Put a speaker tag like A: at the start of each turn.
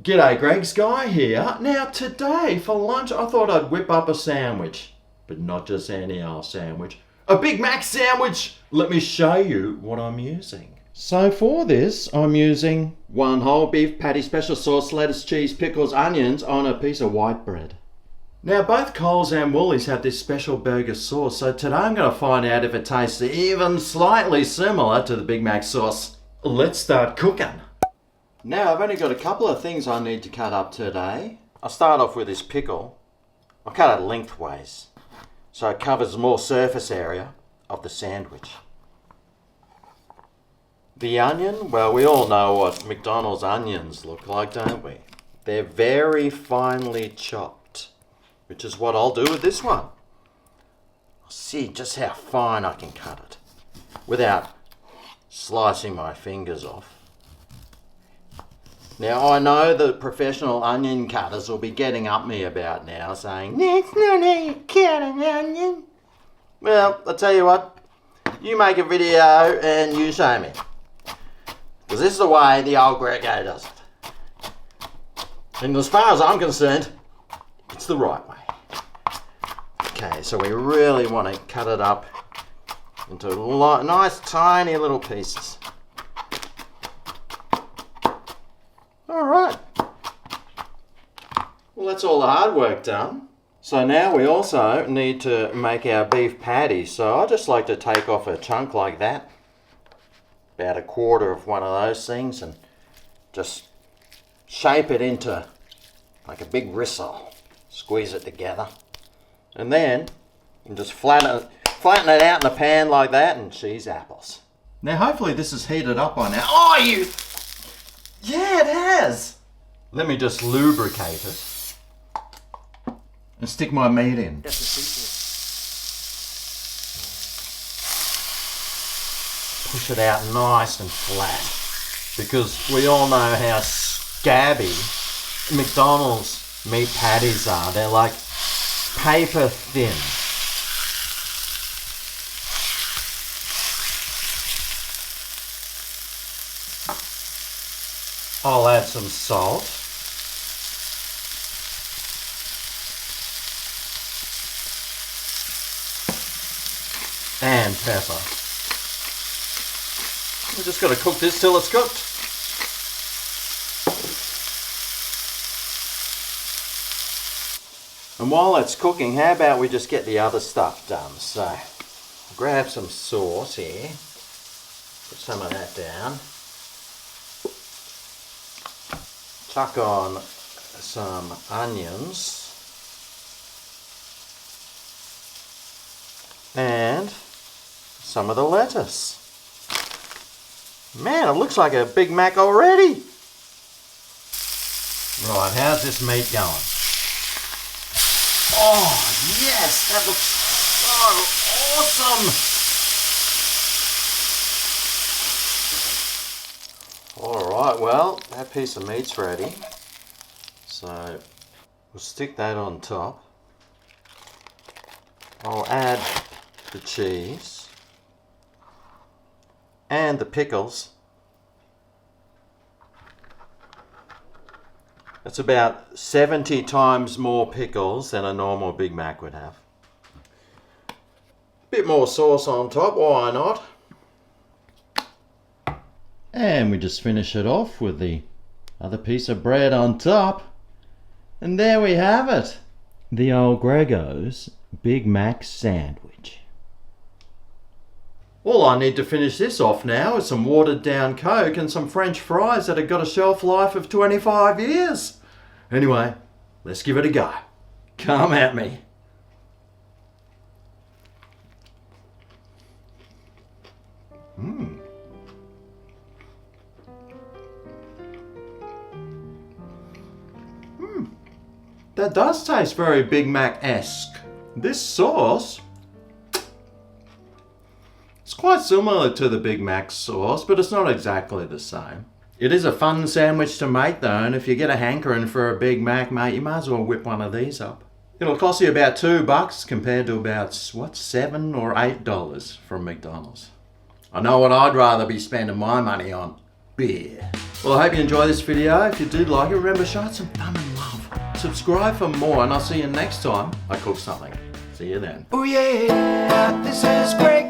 A: G'day, Greg's Guy here. Now today for lunch I thought I'd whip up a sandwich. But not just any old sandwich. A Big Mac sandwich! Let me show you what I'm using. So for this I'm using one whole beef patty, special sauce, lettuce, cheese, pickles, onions on a piece of white bread. Now both Coles and Woolies have this special burger sauce, so today I'm going to find out if it tastes even slightly similar to the Big Mac sauce. Let's start cooking. Now I've only got a couple of things I need to cut up today. I'll start off with this pickle. I'll cut it lengthways so it covers more surface area of the sandwich. The onion, well, we all know what McDonald's onions look like, don't we? They're very finely chopped, which is what I'll do with this one. I'll see just how fine I can cut it without slicing my fingers off. Now I know the professional onion cutters will be getting up me about now saying, "That's not how you cut an onion." Well, I'll tell you what, you make a video and you show me. Because this is the way the old Greco does it. And as far as I'm concerned, it's the right way. Okay, so we really want to cut it up into nice tiny little pieces. Alright, well that's all the hard work done. So now we also need to make our beef patty. So I just like to take off a chunk like that, about a quarter of one of those things, and just shape it into like a big risole. Squeeze it together. And then you can just flatten it out in the pan like that and cheese apples. Now hopefully this is heated up by now. Oh, you... Yeah, it has. Let me just lubricate it and stick my meat in. Push it out nice and flat, because we all know how scabby McDonald's meat patties are. They're like paper thin. I'll add some salt. And pepper. We've just got to cook this till it's cooked. And while it's cooking, how about we just get the other stuff done? So, grab some sauce here. Put some of that down. Chuck on some onions and some of the lettuce. Man, it looks like a Big Mac already. Right, how's this meat going? Oh yes, that looks so awesome. Alright, well, that piece of meat's ready. So, we'll stick that on top. I'll add the cheese and the pickles. That's about 70 times more pickles than a normal Big Mac would have. Bit more sauce on top, why not? And we just finish it off with the other piece of bread on top. And there we have it. The old Grego's Big Mac sandwich. All I need to finish this off now is some watered down Coke and some French fries that have got a shelf life of 25 years. Anyway, let's give it a go. Come at me. That does taste very Big Mac-esque. This sauce, it's quite similar to the Big Mac sauce, but it's not exactly the same. It is a fun sandwich to make though, and if you get a hankering for a Big Mac, mate, you might as well whip one of these up. It'll cost you about $2 compared to about, what, $7 or $8 from McDonald's. I know what I'd rather be spending my money on. beer. Well, I hope you enjoy this video. If you did like it, remember, show it some thumb and love. Subscribe for more, and I'll see you next time I cook something. See you then.
B: Oh yeah, this is great.